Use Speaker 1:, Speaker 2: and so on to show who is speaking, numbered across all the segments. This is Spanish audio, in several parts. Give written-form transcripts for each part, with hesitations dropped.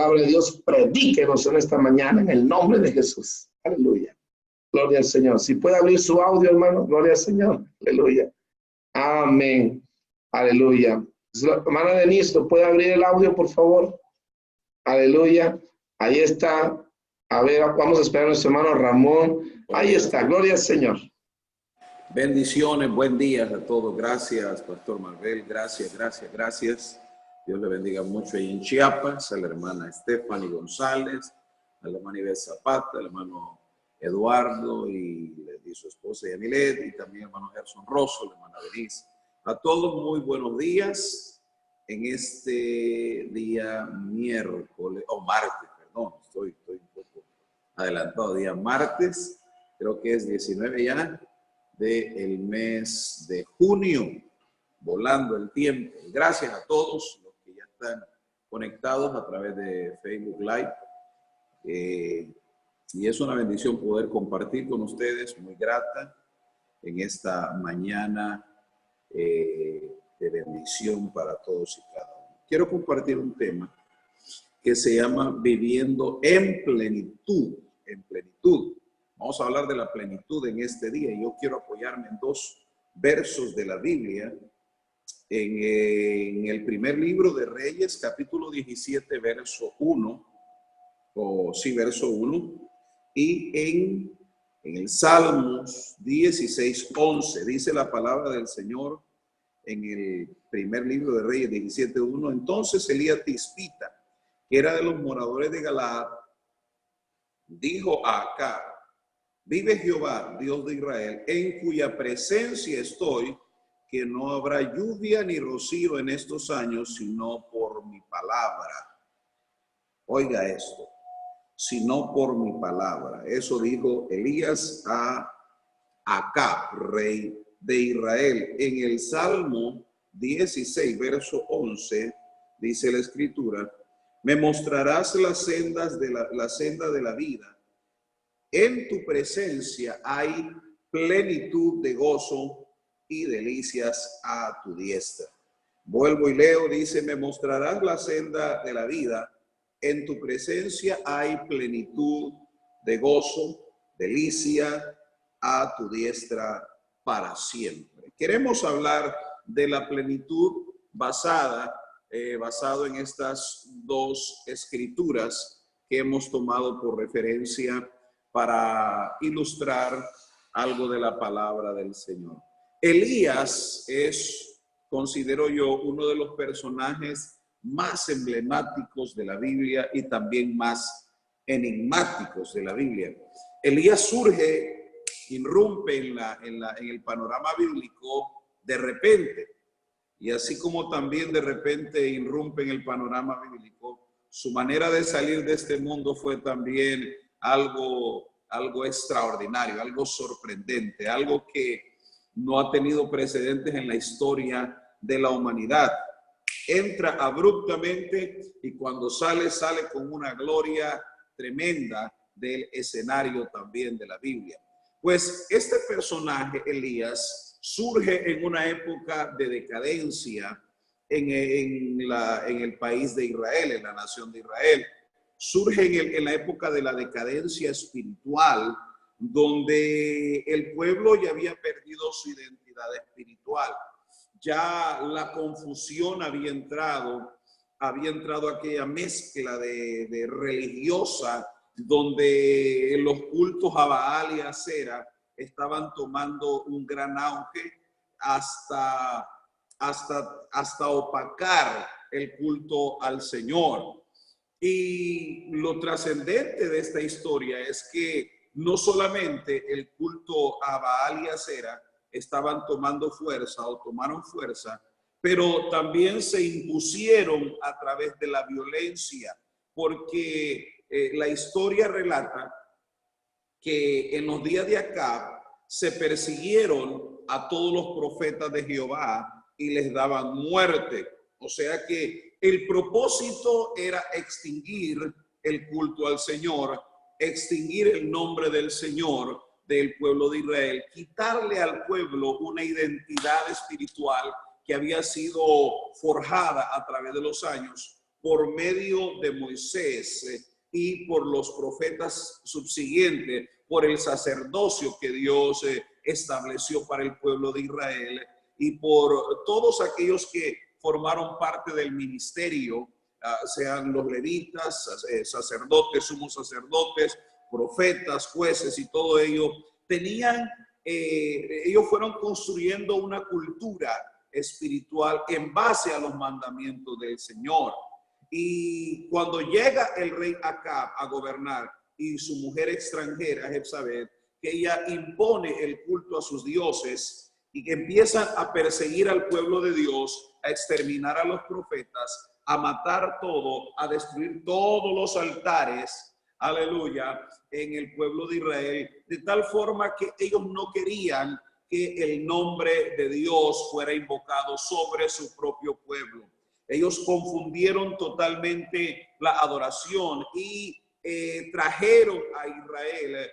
Speaker 1: palabra de Dios, predíquenos en esta mañana en el nombre de Jesús. Aleluya. Gloria al Señor. Si puede abrir su audio, hermano, gloria al Señor. Aleluya. Amén. Aleluya. Hermana Denise, ¿lo puede abrir el audio, por favor? Aleluya. Ahí está. A ver, vamos a esperar a nuestro hermano Ramón. Ahí está. Gloria al Señor.
Speaker 2: Bendiciones, buen día a todos. Gracias, Pastor Marvel. Gracias. Dios le bendiga mucho ahí en Chiapas, a la hermana Stephanie González, a la hermana Ives Zapata, al hermano Eduardo y su esposa Yamilet, y también al hermano Gerson Rosso, la hermana Denise. A todos muy buenos días en este día miércoles, o martes, perdón, estoy un poco adelantado, día martes, creo que es 19 ya del mes de junio, volando el tiempo. Gracias a todos los que ya están conectados a través de Facebook Live. Y es una bendición poder compartir con ustedes, muy grata, en esta mañana de bendición para todos y cada uno. Quiero compartir un tema que se llama Viviendo en Plenitud. En plenitud. Vamos a hablar de la plenitud en este día. Yo quiero apoyarme en dos versos de la Biblia. En el primer libro de Reyes, capítulo 17, verso 1, verso 1, y en el Salmos 16, 11, dice la palabra del Señor en el primer libro de Reyes 17, 1. Entonces Elías Tisbita, que era de los moradores de Galaad, dijo a Acab: vive Jehová, Dios de Israel, en cuya presencia estoy, que no habrá lluvia ni rocío en estos años, sino por mi palabra. Oiga esto, sino por mi palabra. Eso dijo Elías a Acab, rey de Israel. En el Salmo 16, verso 11, dice la Escritura: me mostrarás las sendas de la senda de la vida. En tu presencia hay plenitud de gozo y delicias a tu diestra. Vuelvo y leo, dice: me mostrarás la senda de la vida. En tu presencia hay plenitud de gozo, delicia a tu diestra para siempre. Queremos hablar de la plenitud basado en estas dos escrituras que hemos tomado por referencia para ilustrar algo de la palabra del Señor. Elías es, considero yo, uno de los personajes más emblemáticos de la Biblia y también más enigmáticos de la Biblia. Elías surge, irrumpe en el panorama bíblico de repente, y así como también de repente irrumpe en el panorama bíblico, su manera de salir de este mundo fue también algo extraordinario, algo sorprendente, algo que no ha tenido precedentes en la historia de la humanidad. Entra abruptamente y cuando sale con una gloria tremenda del escenario también de la Biblia. Pues este personaje, Elías, surge en una época de decadencia en el país de Israel, en la nación de Israel. Surge en la época de la decadencia espiritual, donde el pueblo ya había perdido su identidad espiritual. Ya la confusión había entrado aquella mezcla de religiosa, donde los cultos a Baal y a Acera estaban tomando un gran auge hasta opacar el culto al Señor. Y lo trascendente de esta historia es que no solamente el culto a Baal y a Acera estaban tomando fuerza o tomaron fuerza, pero también se impusieron a través de la violencia, porque la historia relata que en los días de Acab se persiguieron a todos los profetas de Jehová y les daban muerte. O sea que el propósito era extinguir el culto al Señor, extinguir el nombre del Señor del pueblo de Israel, quitarle al pueblo una identidad espiritual que había sido forjada a través de los años por medio de Moisés y por los profetas subsiguientes, por el sacerdocio que Dios estableció para el pueblo de Israel y por todos aquellos que formaron parte del ministerio, sean los levitas, sacerdotes, sumos sacerdotes, profetas, jueces y todo ello, ellos fueron construyendo una cultura espiritual en base a los mandamientos del Señor. Y cuando llega el rey Acab a gobernar y su mujer extranjera, Jezabel, que ella impone el culto a sus dioses y que empiezan a perseguir al pueblo de Dios, a exterminar a los profetas, a matar todo, a destruir todos los altares, aleluya, en el pueblo de Israel, de tal forma que ellos no querían que el nombre de Dios fuera invocado sobre su propio pueblo. Ellos confundieron totalmente la adoración y trajeron a Israel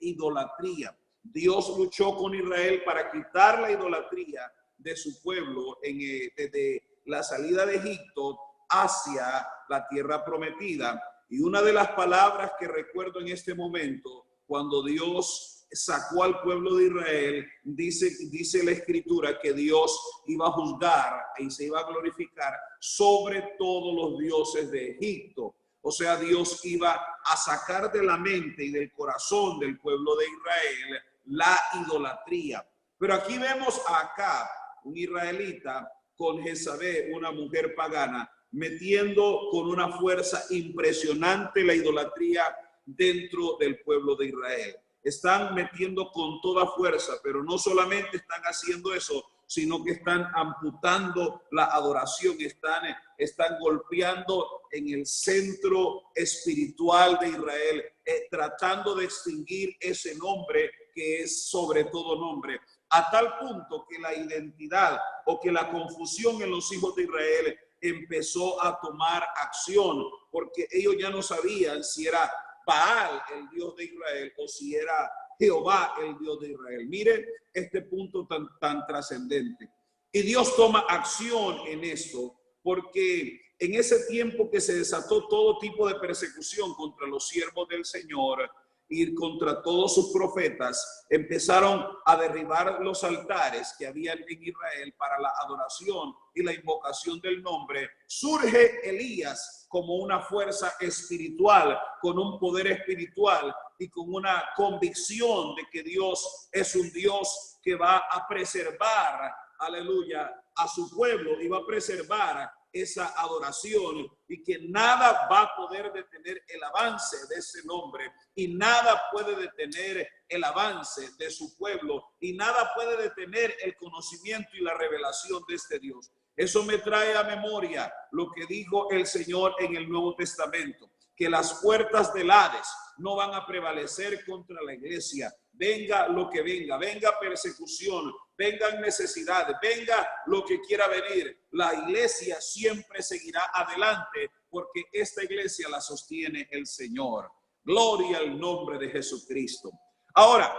Speaker 2: idolatría. Dios luchó con Israel para quitar la idolatría de su pueblo desde la salida de Egipto hacia la tierra prometida. Y una de las palabras que recuerdo en este momento, cuando Dios sacó al pueblo de Israel, dice la escritura que Dios iba a juzgar y se iba a glorificar sobre todos los dioses de Egipto. O sea, Dios iba a sacar de la mente y del corazón del pueblo de Israel la idolatría. Pero aquí vemos a Acab, un israelita, con Jezabel, una mujer pagana, metiendo con una fuerza impresionante la idolatría dentro del pueblo de Israel. Están metiendo con toda fuerza, pero no solamente están haciendo eso, sino que están amputando la adoración, están golpeando en el centro espiritual de Israel, tratando de extinguir ese nombre que es sobre todo nombre, a tal punto que la identidad o que la confusión en los hijos de Israel empezó a tomar acción, porque ellos ya no sabían si era Baal, el Dios de Israel, o si era Jehová, el Dios de Israel. Miren este punto tan trascendente. Y Dios toma acción en esto, porque en ese tiempo que se desató todo tipo de persecución contra los siervos del Señor y contra todos sus profetas, empezaron a derribar los altares que habían en Israel para la adoración y la invocación del nombre. Surge Elías como una fuerza espiritual, con un poder espiritual y con una convicción de que Dios es un Dios que va a preservar, aleluya, a su pueblo y va a preservar esa adoración y que nada va a poder detener el avance de ese nombre y nada puede detener el avance de su pueblo y nada puede detener el conocimiento y la revelación de este Dios. Eso me trae a memoria lo que dijo el Señor en el Nuevo Testamento, que las puertas del Hades no van a prevalecer contra la iglesia. Venga lo que venga, venga persecución, vengan necesidades, venga lo que quiera venir, la iglesia siempre seguirá adelante porque esta iglesia la sostiene el Señor. Gloria al nombre de Jesucristo. Ahora,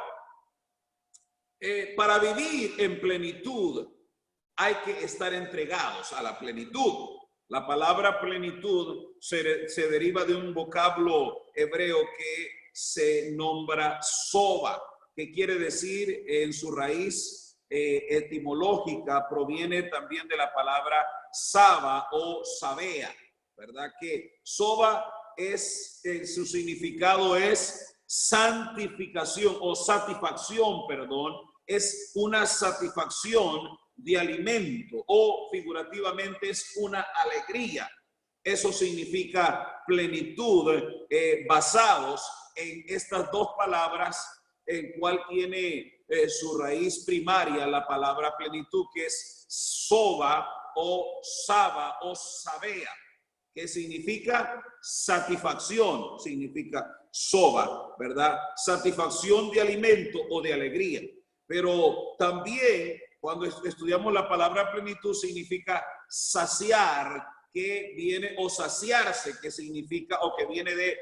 Speaker 2: para vivir en plenitud hay que estar entregados a la plenitud. La palabra plenitud se deriva de un vocablo hebreo que se nombra soba, que quiere decir en su raíz etimológica proviene también de la palabra saba o sabea, ¿verdad? Que soba su significado es santificación o satisfacción, perdón, es una satisfacción de alimento o figurativamente es una alegría. Eso significa plenitud, basados en estas dos palabras, en cual tiene su raíz primaria la palabra plenitud, que es soba o saba o sabea, que significa satisfacción, significa soba, ¿verdad? Satisfacción de alimento o de alegría. Pero también cuando estudiamos la palabra plenitud significa saciar, que viene, o saciarse, que significa, o que viene de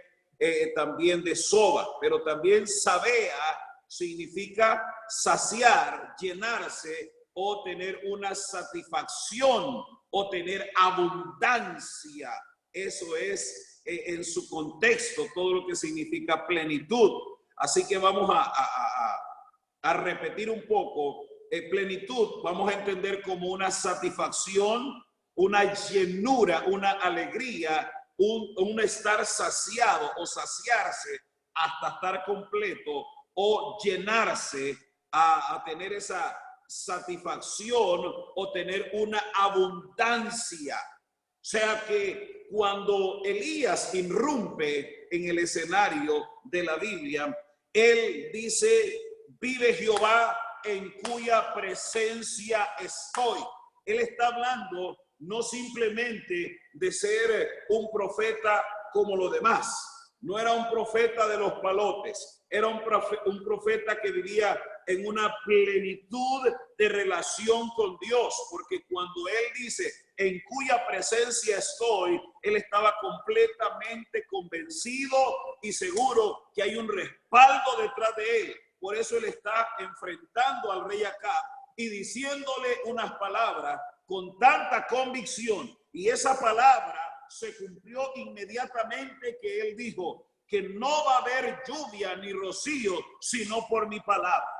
Speaker 2: también de soba, pero también sabea significa saciar, llenarse o tener una satisfacción o tener abundancia Eso es en su contexto todo lo que significa plenitud. Así que vamos a repetir un poco. Plenitud vamos a entender como una satisfacción, una llenura, una alegría, un estar saciado o saciarse hasta estar completo o llenarse a tener esa satisfacción o tener una abundancia. O sea que cuando Elías irrumpe en el escenario de la Biblia, él dice, vive Jehová en cuya presencia estoy. Él está hablando no simplemente de ser un profeta como los demás. No era un profeta de los palotes. Era un profeta que vivía en una plenitud de relación con Dios. Porque cuando él dice, en cuya presencia estoy, él estaba completamente convencido y seguro que hay un respaldo detrás de él. Por eso él está enfrentando al rey Acab y diciéndole unas palabras con tanta convicción. Y esa palabra se cumplió inmediatamente, que él dijo que no va a haber lluvia ni rocío, sino por mi palabra.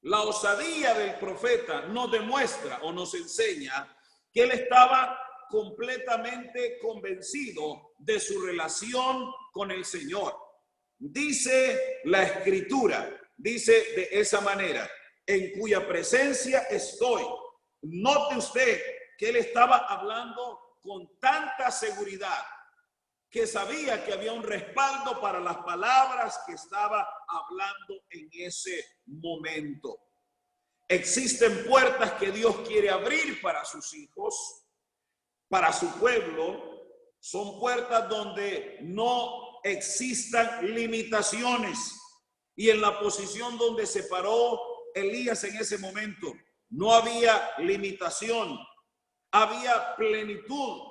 Speaker 2: La osadía del profeta nos demuestra o nos enseña que él estaba completamente convencido de su relación con el Señor. Dice la Escritura, dice de esa manera, en cuya presencia estoy. Note usted que él estaba hablando con tanta seguridad que sabía que había un respaldo para las palabras que estaba hablando en ese momento. Existen puertas que Dios quiere abrir para sus hijos, para su pueblo. Son puertas donde no existan limitaciones. Y en la posición donde se paró Elías en ese momento, no había limitación, había plenitud,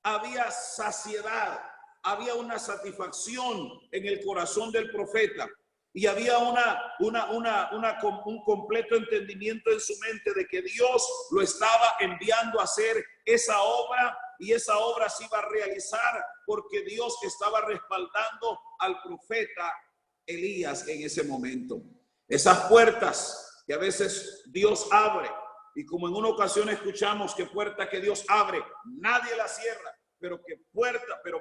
Speaker 2: había saciedad, había una satisfacción en el corazón del profeta y había un completo entendimiento en su mente de que Dios lo estaba enviando a hacer esa obra, y esa obra se iba a realizar porque Dios estaba respaldando al profeta Elías en ese momento. Esas puertas que a veces Dios abre, y como en una ocasión escuchamos que puerta que Dios abre, nadie la cierra, pero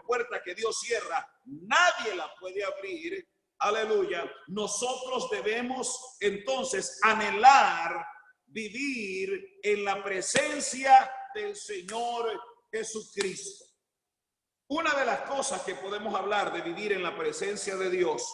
Speaker 2: puerta que Dios cierra, nadie la puede abrir. Aleluya. Nosotros debemos entonces anhelar vivir en la presencia del Señor Jesucristo. Una de las cosas que podemos hablar de vivir en la presencia de Dios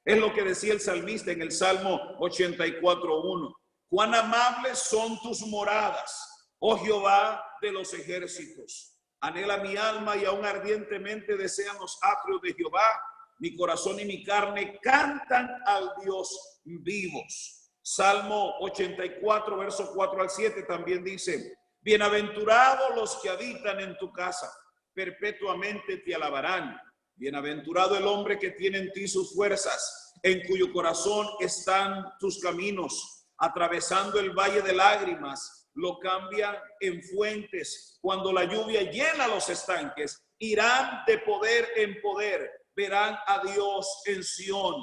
Speaker 2: es lo que decía el salmista en el Salmo 84:1. Cuán amables son tus moradas, oh Jehová de los ejércitos. Anhela mi alma y aún ardientemente desean los atrios de Jehová. Mi corazón y mi carne cantan al Dios vivos. Salmo 84, versos 4 al 7 también dice, bienaventurados los que habitan en tu casa, perpetuamente te alabarán. Bienaventurado el hombre que tiene en ti sus fuerzas, en cuyo corazón están tus caminos. Atravesando el valle de lágrimas, lo cambian en fuentes. Cuando la lluvia llena los estanques, irán de poder en poder. Verán a Dios en Sión.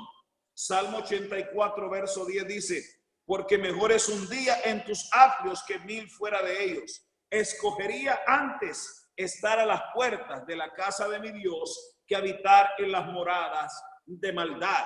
Speaker 2: Salmo 84, verso 10 dice, porque mejor es un día en tus atrios que 1000 fuera de ellos. Escogería antes estar a las puertas de la casa de mi Dios que habitar en las moradas de maldad.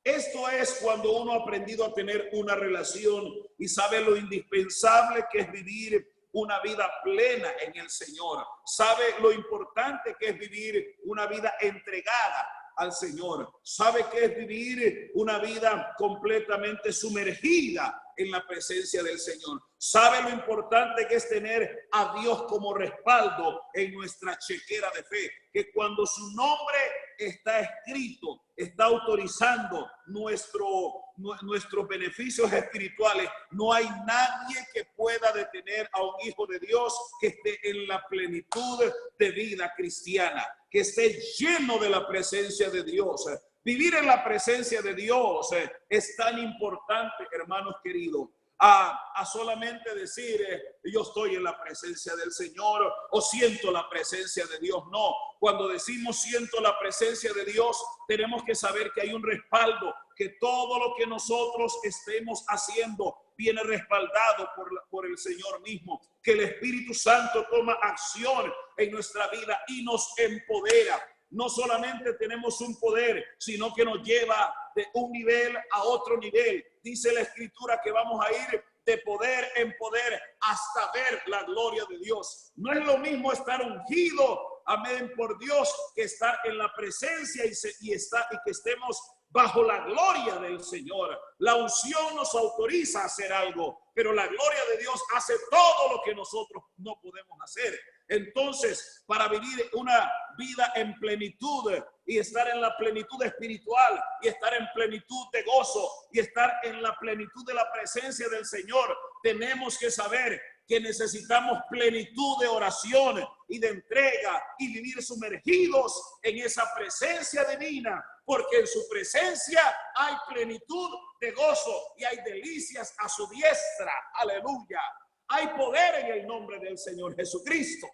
Speaker 2: Esto es cuando uno ha aprendido a tener una relación y sabe lo indispensable que es vivir una vida plena en el Señor. Sabe lo importante que es vivir una vida entregada al Señor. Sabe que es vivir una vida completamente sumergida en la presencia del Señor. Sabe lo importante que es tener a Dios como respaldo en nuestra chequera de fe. Que cuando su nombre está escrito, está autorizando nuestros beneficios espirituales, no hay nadie que pueda detener a un hijo de Dios que esté en la plenitud de vida cristiana, que esté lleno de la presencia de Dios. Vivir en la presencia de Dios es tan importante, hermanos queridos. a solamente decir, yo estoy en la presencia del Señor o siento la presencia de Dios. No, cuando decimos siento la presencia de Dios, tenemos que saber que hay un respaldo, que todo lo que nosotros estemos haciendo viene respaldado por el Señor mismo, que el Espíritu Santo toma acción en nuestra vida y nos empodera. No solamente tenemos un poder, sino que nos lleva de un nivel a otro nivel. Dice la Escritura que vamos a ir de poder en poder hasta ver la gloria de Dios. No es lo mismo estar ungido, amén, por Dios, que estar en la presencia y que estemos bajo la gloria del Señor. La unción nos autoriza a hacer algo, pero la gloria de Dios hace todo lo que nosotros no podemos hacer. Entonces, para vivir una vida en plenitud y estar en la plenitud espiritual y estar en plenitud de gozo y estar en la plenitud de la presencia del Señor, tenemos que saber que necesitamos plenitud de oración y de entrega y vivir sumergidos en esa presencia divina, porque en su presencia hay plenitud de gozo y hay delicias a su diestra. Aleluya. Hay poder en el nombre del Señor Jesucristo.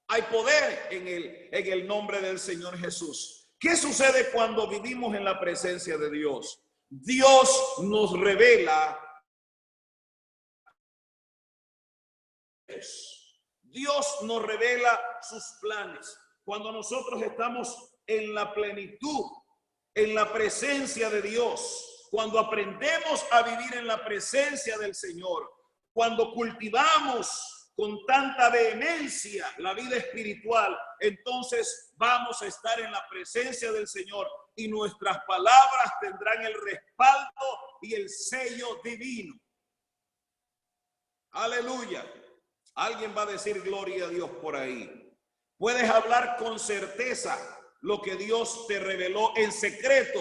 Speaker 2: Hay poder en el nombre del Señor Jesús. ¿Qué sucede cuando vivimos en la presencia de Dios? Dios nos revela. Dios nos revela sus planes. Cuando nosotros estamos en la plenitud, en la presencia de Dios, cuando aprendemos a vivir en la presencia del Señor, cuando cultivamos con tanta vehemencia la vida espiritual, entonces vamos a estar en la presencia del Señor y nuestras palabras tendrán el respaldo y el sello divino. Aleluya. Alguien va a decir gloria a Dios por ahí. Puedes hablar con certeza lo que Dios te reveló en secreto.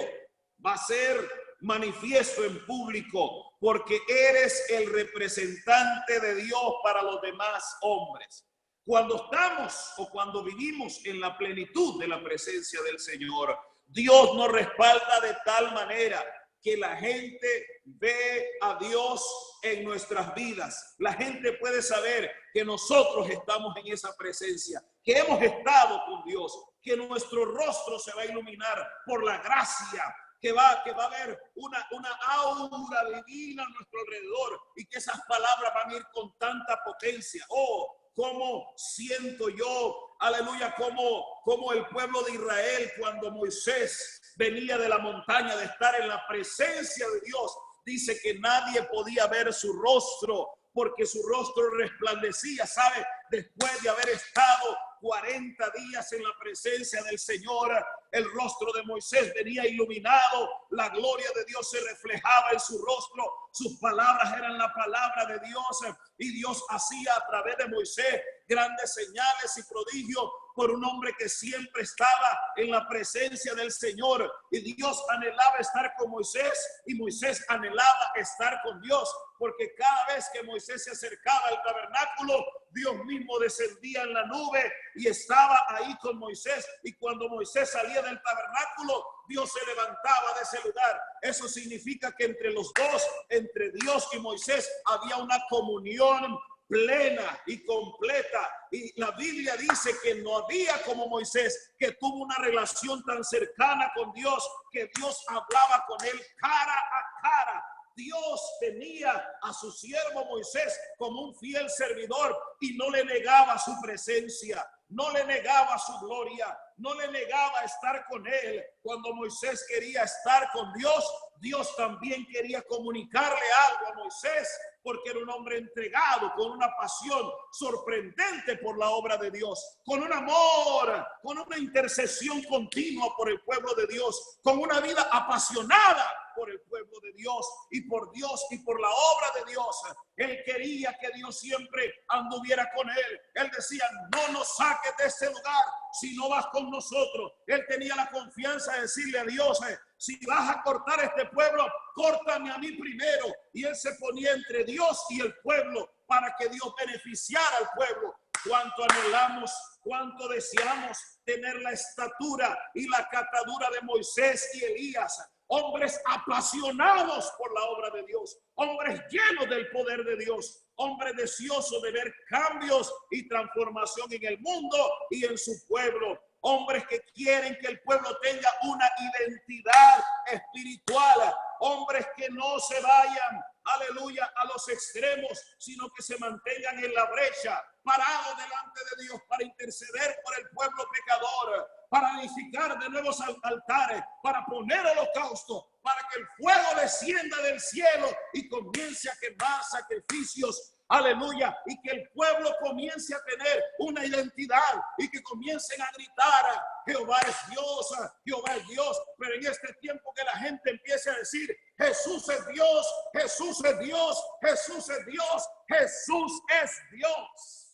Speaker 2: Va a ser manifiesto en público porque eres el representante de Dios para los demás hombres. Cuando estamos o cuando vivimos en la plenitud de la presencia del Señor, Dios nos respalda de tal manera que la gente ve a Dios en nuestras vidas. La gente puede saber que nosotros estamos en esa presencia, que hemos estado con Dios, que nuestro rostro se va a iluminar por la gracia, que va a haber una aura divina a nuestro alrededor y que esas palabras van a ir con tanta potencia. Oh, cómo siento yo, aleluya, como el pueblo de Israel cuando Moisés venía de la montaña de estar en la presencia de Dios, dice que nadie podía ver su rostro porque su rostro resplandecía, ¿sabe? Después de haber estado 40 días en la presencia del Señor, el rostro de Moisés venía iluminado, la gloria de Dios se reflejaba en su rostro, sus palabras eran la palabra de Dios y Dios hacía a través de Moisés grandes señales y prodigios por un hombre que siempre estaba en la presencia del Señor. Y Dios anhelaba estar con Moisés y Moisés anhelaba estar con Dios, porque cada vez que Moisés se acercaba al tabernáculo, Dios mismo descendía en la nube y estaba ahí con Moisés. Y cuando Moisés salía del tabernáculo, Dios se levantaba de ese lugar. Eso significa que entre los dos, entre Dios y Moisés, había una comunión plena y completa. Y la Biblia dice que no había como Moisés, que tuvo una relación tan cercana con Dios, que Dios hablaba con él cara a cara. Dios tenía a su siervo Moisés como un fiel servidor y no le negaba su presencia, no le negaba su gloria, no le negaba estar con él. Cuando Moisés quería estar con Dios, Dios también quería comunicarle algo a Moisés, porque era un hombre entregado, con una pasión sorprendente por la obra de Dios, con un amor, con una intercesión continua por el pueblo de Dios, con una vida apasionada por el pueblo de Dios y por la obra de Dios. Él quería que Dios siempre anduviera con él. Él decía, no nos saques de este lugar si no vas con nosotros. Él tenía la confianza de decirle a Dios, si vas a cortar este pueblo, córtame a mí primero. Y él se ponía entre Dios y el pueblo para que Dios beneficiara al pueblo. Cuánto anhelamos, cuánto deseamos tener la estatura y la catadura de Moisés y Elías. hombres apasionados por la obra de Dios, hombres llenos del poder de Dios, hombres deseosos de ver cambios y transformación en el mundo y en su pueblo, hombres que quieren que el pueblo tenga una identidad espiritual, hombres que no se vayan, aleluya, a los extremos, sino que se mantengan en la brecha, parados delante de Dios para interceder por el pueblo pecador, para edificar de nuevos altares, para poner holocausto, para que el fuego descienda del cielo y comience a quemar sacrificios, aleluya, y que el pueblo comience a tener una identidad y que comiencen a gritar: Jehová es Dios, Jehová es Dios. Pero en este tiempo que la gente empiece a decir: Jesús es Dios, Jesús es Dios, Jesús es Dios, Jesús es Dios.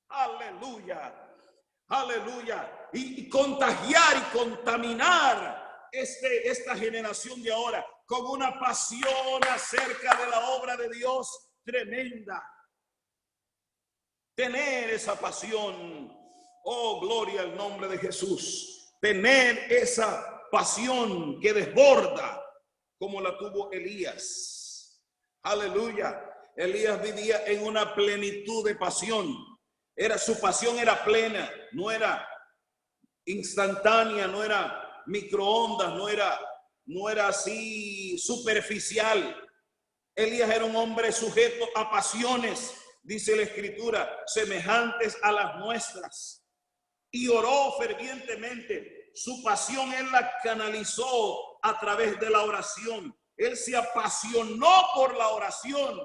Speaker 2: Aleluya. Aleluya. Y contagiar y contaminar esta generación de ahora con una pasión acerca de la obra de Dios tremenda. Tener esa pasión. Oh, gloria al nombre de Jesús. Tener esa pasión que desborda como la tuvo Elías. Aleluya. Elías vivía en una plenitud de pasión. Su pasión era plena, no era instantánea, no era microondas, no era así superficial. Elías era un hombre sujeto a pasiones, dice la Escritura, semejantes a las nuestras. Y oró fervientemente. Su pasión él la canalizó a través de la oración. Él se apasionó por la oración.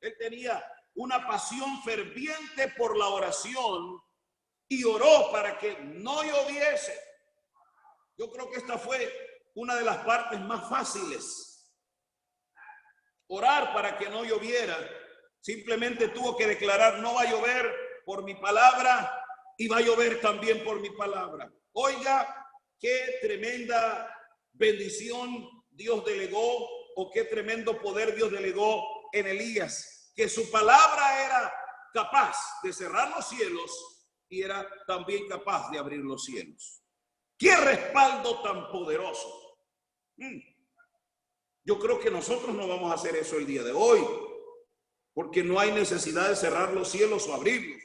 Speaker 2: Él tenía una pasión ferviente por la oración y oró para que no lloviese. Yo creo que esta fue una de las partes más fáciles. Orar para que no lloviera. Simplemente tuvo que declarar: no va a llover por mi palabra y va a llover también por mi palabra. Oiga, qué tremenda bendición Dios delegó, o qué tremendo poder Dios delegó en Elías. Que su palabra era capaz de cerrar los cielos y era también capaz de abrir los cielos. ¡Qué respaldo tan poderoso! Yo creo que nosotros no vamos a hacer eso el día de hoy, porque no hay necesidad de cerrar los cielos o abrirlos.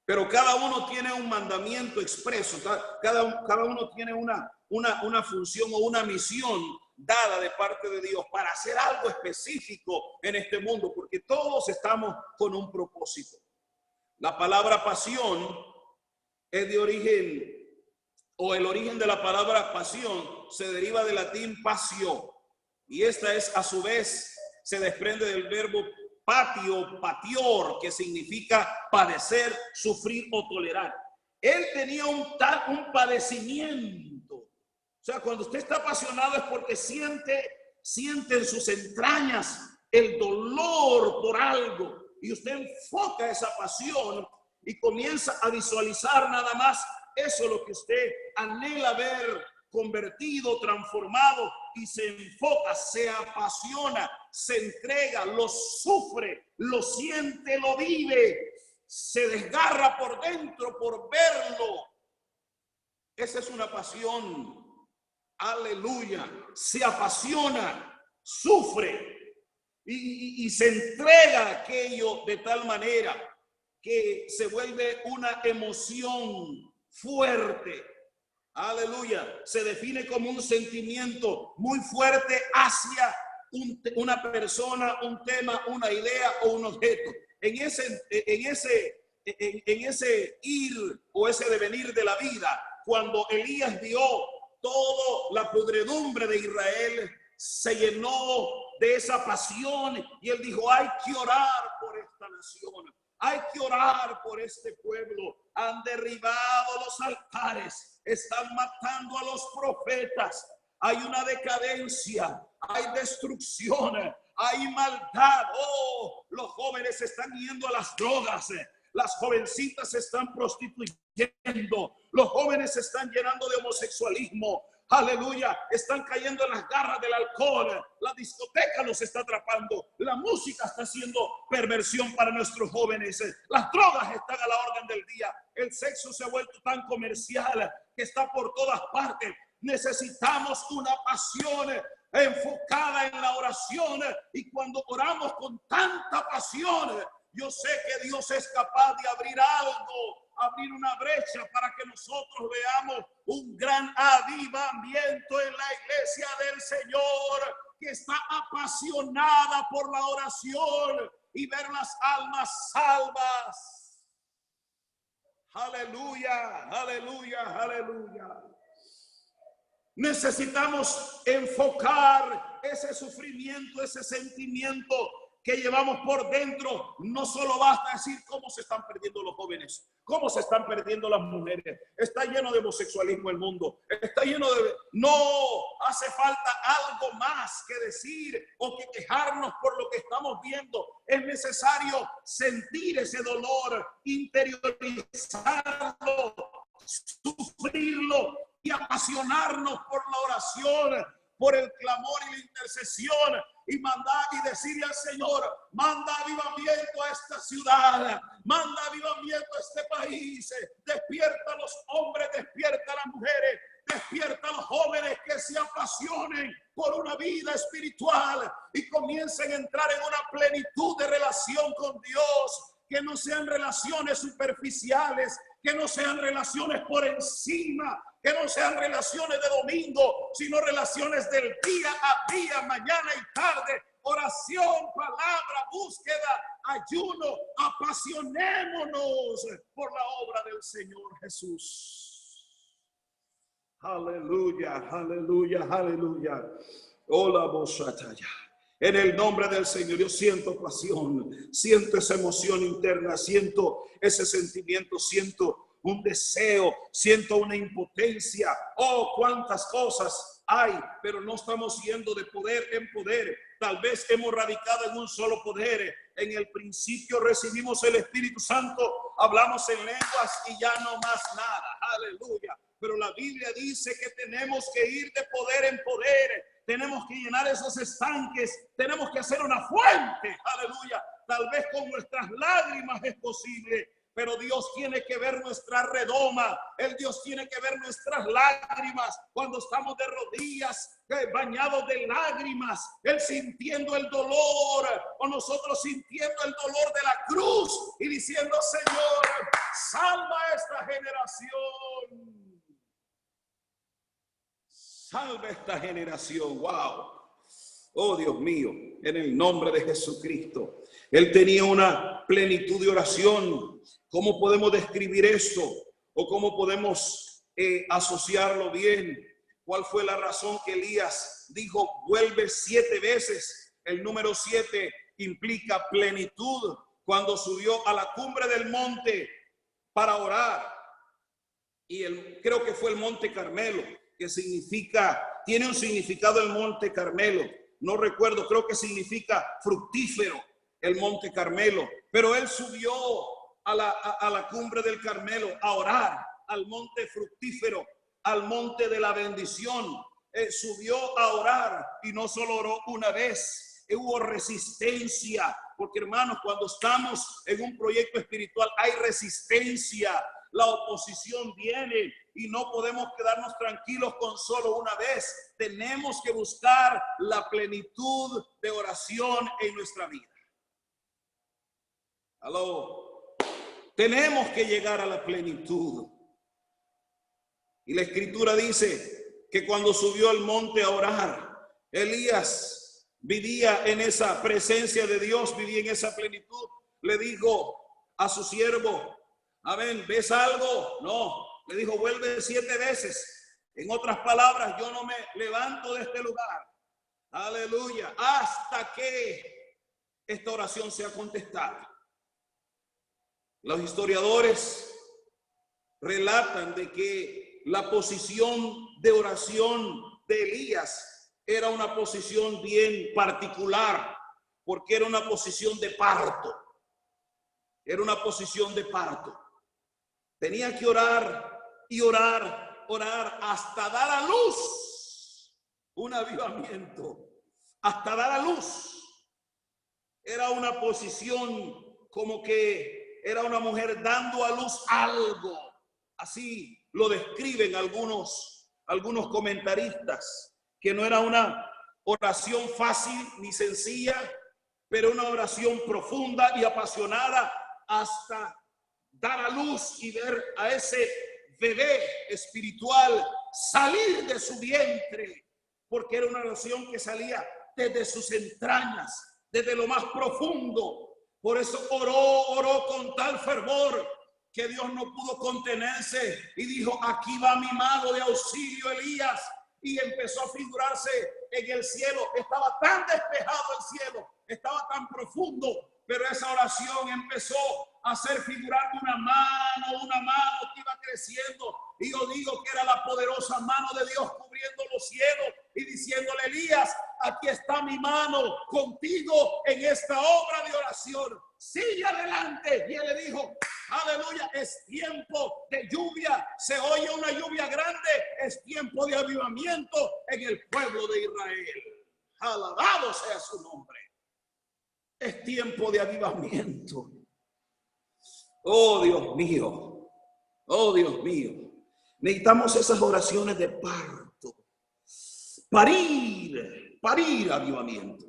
Speaker 2: Pero cada uno tiene un mandamiento expreso, cada uno tiene una función o una misión dada de parte de Dios para hacer algo específico en este mundo, porque todos estamos con un propósito. La palabra pasión es de origen, o el origen de la palabra pasión se deriva del latín patio, y esta es a su vez, se desprende del verbo patio, patior, que significa padecer, sufrir o tolerar. Él tenía un padecimiento. O sea, cuando usted está apasionado es porque siente en sus entrañas el dolor por algo, y usted enfoca esa pasión y comienza a visualizar nada más eso, lo que usted anhela ver convertido, transformado, y se enfoca, se apasiona, se entrega, lo sufre, lo siente, lo vive, se desgarra por dentro por verlo. Esa es una pasión. Aleluya. Se apasiona, sufre y se entrega a aquello de tal manera que se vuelve una emoción fuerte. Aleluya. Se define como un sentimiento muy fuerte hacia una persona, un tema, una idea o un objeto. En ese ir o ese devenir de la vida, cuando Elías vio toda la podredumbre de Israel, se llenó de esa pasión y él dijo: hay que orar por esta nación, hay que orar por este pueblo. Han derribado los altares, están matando a los profetas, hay una decadencia, hay destrucción, hay maldad. Oh, los jóvenes se están yendo a las drogas, las jovencitas se están prostituyendo, los jóvenes se están llenando de homosexualismo. Aleluya, están cayendo en las garras del alcohol, la discoteca los está atrapando, la música está haciendo perversión para nuestros jóvenes, las drogas están a la orden del día, el sexo se ha vuelto tan comercial que está por todas partes. Necesitamos una pasión enfocada en la oración, y cuando oramos con tanta pasión, yo sé que Dios es capaz de abrir algo, abrir una brecha para que nosotros veamos un gran avivamiento en la iglesia del Señor, que está apasionada por la oración y ver las almas salvas. Aleluya, aleluya, aleluya. Necesitamos enfocar ese sufrimiento, ese sentimiento que llevamos por dentro. No solo basta decir cómo se están perdiendo los jóvenes, cómo se están perdiendo las mujeres. Está lleno de homosexualismo el mundo. Está lleno de... No hace falta algo más que decir o que quejarnos por lo que estamos viendo. Es necesario sentir ese dolor, interiorizarlo, sufrirlo y apasionarnos por la oración, por el clamor y la intercesión, y mandar y decirle al Señor: manda avivamiento a esta ciudad, manda avivamiento a este país, despierta a los hombres, despierta a las mujeres, despierta a los jóvenes que se apasionen por una vida espiritual y comiencen a entrar en una plenitud de relación con Dios, que no sean relaciones superficiales, que no sean relaciones por encima, que no sean relaciones de domingo, sino relaciones del día a día, mañana y tarde. Oración, palabra, búsqueda, ayuno. Apasionémonos por la obra del Señor Jesús. Aleluya, aleluya, aleluya. Hola, vosotros. En el nombre del Señor, yo siento pasión, siento esa emoción interna, siento ese sentimiento, siento un deseo, siento una impotencia. Oh, cuántas cosas hay, pero no estamos yendo de poder en poder. Tal vez hemos radicado en un solo poder. En el principio recibimos el Espíritu Santo, hablamos en lenguas y ya no más nada. Aleluya. Pero la Biblia dice que tenemos que ir de poder en poder. Tenemos que llenar esos estanques. Tenemos que hacer una fuente. Aleluya. Tal vez con nuestras lágrimas es posible, pero Dios tiene que ver nuestra redoma. Dios tiene que ver nuestras lágrimas cuando estamos de rodillas, bañados de lágrimas, Él sintiendo el dolor, o nosotros sintiendo el dolor de la cruz y diciendo: Señor, salva a esta generación. Salve esta generación. Wow. Oh, Dios mío, en el nombre de Jesucristo. Él tenía una plenitud de oración. ¿Cómo podemos describir esto? ¿O cómo podemos asociarlo bien? ¿Cuál fue la razón que Elías dijo: vuelve 7 veces? El número 7 implica plenitud. Cuando subió a la cumbre del monte para orar, y creo que fue el Monte Carmelo, que significa, tiene un significado el Monte Carmelo, no recuerdo, creo que significa fructífero el Monte Carmelo, pero él subió a la cumbre del Carmelo a orar, al monte fructífero, al monte de la bendición. Subió a orar, y no solo oró una vez, hubo resistencia, porque hermanos, cuando estamos en un proyecto espiritual hay resistencia. La oposición viene y no podemos quedarnos tranquilos con solo una vez. Tenemos que buscar la plenitud de oración en nuestra vida. Aló. Tenemos que llegar a la plenitud. Y la Escritura dice que cuando subió al monte a orar, Elías vivía en esa presencia de Dios, vivía en esa plenitud. Le dijo a su siervo: amén, ¿ves algo? No. Le dijo: vuelve 7 veces. En otras palabras, yo no me levanto de este lugar. Aleluya. Hasta que esta oración sea contestada. Los historiadores relatan de que la posición de oración de Elías era una posición bien particular, porque era una posición de parto. Era una posición de parto. Tenía que orar y orar, orar hasta dar a luz un avivamiento, hasta dar a luz. Era una posición como que era una mujer dando a luz algo. Así lo describen algunos algunos comentaristas que no era una oración fácil ni sencilla, pero una oración profunda y apasionada hasta dar a luz y ver a ese bebé espiritual salir de su vientre, porque era una oración que salía desde sus entrañas, desde lo más profundo. Por eso oró con tal fervor que Dios no pudo contenerse y dijo: aquí va mi mano de auxilio, Elías. Y empezó a figurarse en el cielo. Estaba tan despejado el cielo, estaba tan profundo, pero esa oración empezó a hacer figurar una mano que iba creciendo. Y yo digo que era la poderosa mano de Dios cubriendo los cielos y diciéndole: Elías, aquí está mi mano contigo en esta obra de oración. Sigue adelante. Y él le dijo: aleluya, es tiempo de lluvia. Se oye una lluvia grande. Es tiempo de avivamiento en el pueblo de Israel. Alabado sea su nombre. Es tiempo de avivamiento. Oh Dios mío. Oh Dios mío. Necesitamos esas oraciones de parto. Parir avivamiento.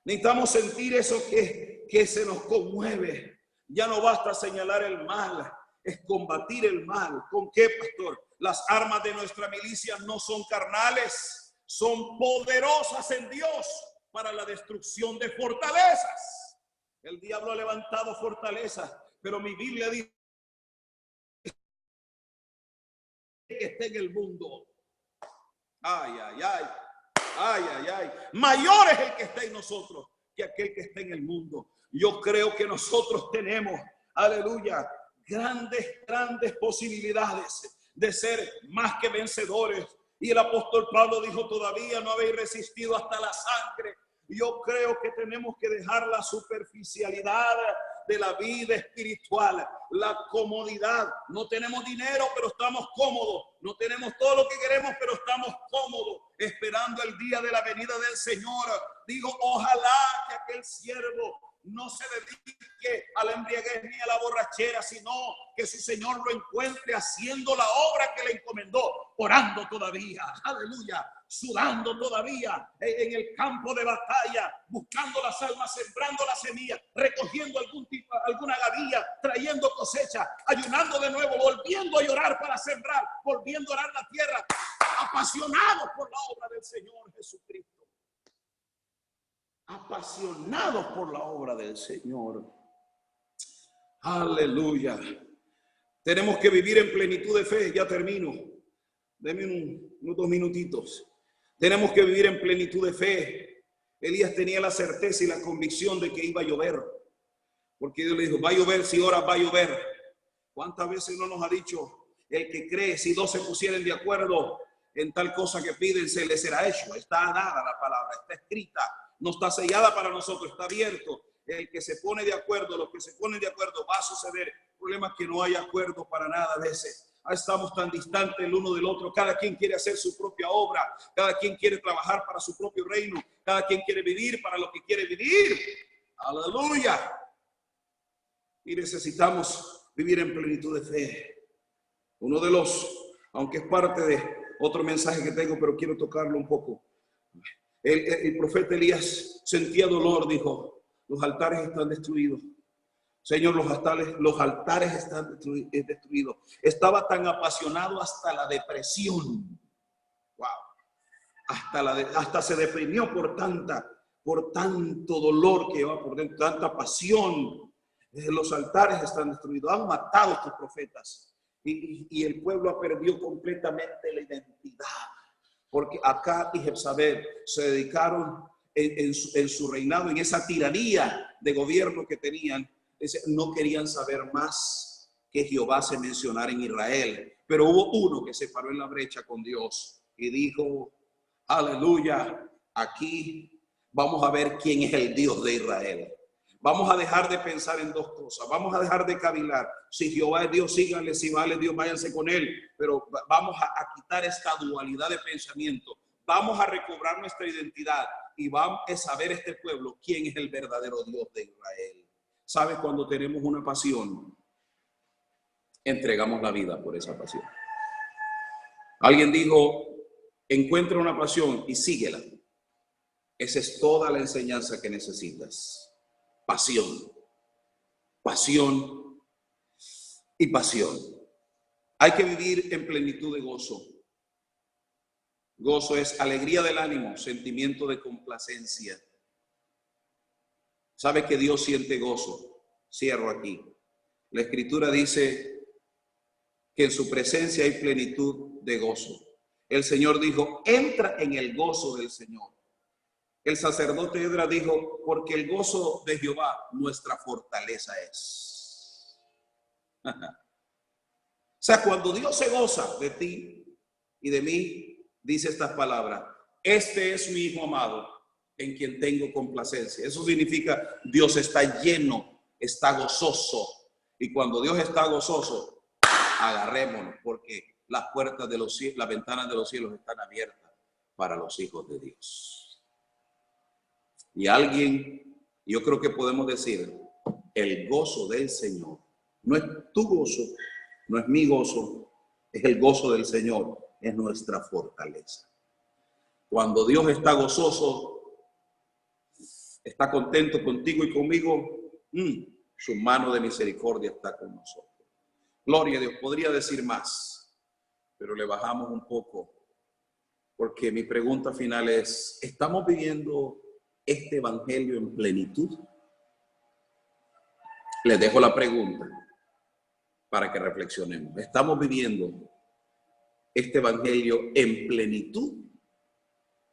Speaker 2: Necesitamos sentir eso que se nos conmueve. Ya no basta señalar el mal, es combatir el mal. ¿Con qué, pastor? Las armas de nuestra milicia no son carnales, son poderosas en Dios para la destrucción de fortalezas. El diablo ha levantado fortalezas, pero mi Biblia dice que está en el mundo. Ay, ay, ay. Ay, ay, ay. Mayor es el que está en nosotros que aquel que está en el mundo. Yo creo que nosotros tenemos, aleluya, grandes posibilidades de ser más que vencedores. Y el apóstol Pablo dijo: todavía no habéis resistido hasta la sangre. Yo creo que tenemos que dejar la superficialidad de la vida espiritual, la comodidad. No tenemos dinero, pero estamos cómodos. No tenemos todo lo que queremos, pero estamos cómodos, esperando el día de la venida del Señor. Digo, ojalá que aquel siervo no se dedique a la embriaguez ni a la borrachera, sino que su Señor lo encuentre haciendo la obra que le encomendó, orando todavía, aleluya, sudando todavía en el campo de batalla, buscando las almas, sembrando la semilla, recogiendo alguna gavilla, trayendo cosecha, ayunando de nuevo, volviendo a llorar para sembrar, volviendo a orar la tierra, apasionados por la obra del Señor Jesucristo. Apasionados por la obra del Señor. Aleluya. Tenemos que vivir en plenitud de fe. Ya termino. Deme unos 2 minutitos. Tenemos que vivir en plenitud de fe. Elías tenía la certeza y la convicción de que iba a llover. Porque Dios le dijo: va a llover, si oras va a llover. ¿Cuántas veces no nos ha dicho el que cree, si 2 se pusieren de acuerdo en tal cosa que piden, se les será hecho? Está dada la palabra, está escrita. No está sellada para nosotros, está abierto. El que se pone de acuerdo, los que se ponen de acuerdo, va a suceder. El problema es que no hay acuerdo para nada a veces. Estamos tan distantes el uno del otro. Cada quien quiere hacer su propia obra. Cada quien quiere trabajar para su propio reino. Cada quien quiere vivir para lo que quiere vivir. Aleluya. Y necesitamos vivir en plenitud de fe. Uno de los, aunque es parte de otro mensaje que tengo, pero quiero tocarlo un poco. El profeta Elías sentía dolor, dijo: los altares están destruidos. Señor, los altares están destruidos. Estaba tan apasionado hasta la depresión. Wow. Hasta se deprimió por tanto dolor que lleva por dentro, tanta pasión. Los altares están destruidos. Han matado a estos profetas. Y el pueblo ha perdido completamente la identidad. Porque Acab y Jezabel se dedicaron en su reinado, en esa tiranía de gobierno que tenían. No querían saber más que Jehová se mencionara en Israel. Pero hubo uno que se paró en la brecha con Dios y dijo: aleluya, aquí vamos a ver quién es el Dios de Israel. Vamos a dejar de pensar en 2 cosas. Vamos a dejar de cavilar. Si Jehová es Dios, síganle. Si vale Dios, váyanse con él. Pero vamos a quitar esta dualidad de pensamiento. Vamos a recobrar nuestra identidad y vamos a saber este pueblo quién es el verdadero Dios de Israel. ¿Sabe? Cuando tenemos una pasión, entregamos la vida por esa pasión. Alguien dijo, encuentra una pasión y síguela. Esa es toda la enseñanza que necesitas. Pasión, pasión y pasión. Hay que vivir en plenitud de gozo. Gozo es alegría del ánimo, sentimiento de complacencia. ¿Sabe que Dios siente gozo? Cierro aquí. La Escritura dice que en su presencia hay plenitud de gozo. El Señor dijo, entra en el gozo del Señor. El sacerdote Edra dijo, porque el gozo de Jehová nuestra fortaleza es. O sea, cuando Dios se goza de ti y de mí, dice estas palabras, este es mi Hijo amado, en quien tengo complacencia. Eso significa Dios está lleno, está gozoso. Y cuando Dios está gozoso, agarrémonos, porque las puertas de los cielos, las ventanas de los cielos están abiertas para los hijos de Dios. Y alguien, yo creo que podemos decir, el gozo del Señor, no es tu gozo, no es mi gozo, es el gozo del Señor, es nuestra fortaleza. Cuando Dios está gozoso, está contento contigo y conmigo, su mano de misericordia está con nosotros. Gloria a Dios, podría decir más, pero le bajamos un poco, porque mi pregunta final es, ¿estamos viviendo este evangelio en plenitud? Les dejo la pregunta para que reflexionemos. ¿Estamos viviendo este evangelio en plenitud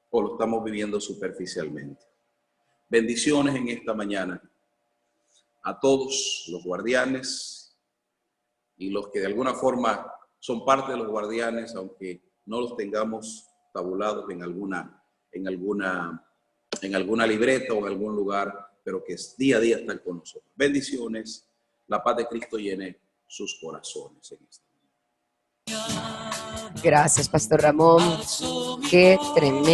Speaker 2: o lo estamos viviendo superficialmente? Bendiciones en esta mañana a todos los guardianes y los que de alguna forma son parte de los guardianes, aunque no los tengamos tabulados en alguna libreta o en algún lugar, pero que día a día están con nosotros. Bendiciones, la paz de Cristo llene sus corazones en esta mañana.
Speaker 3: Gracias, Pastor Ramón. Qué tremendo.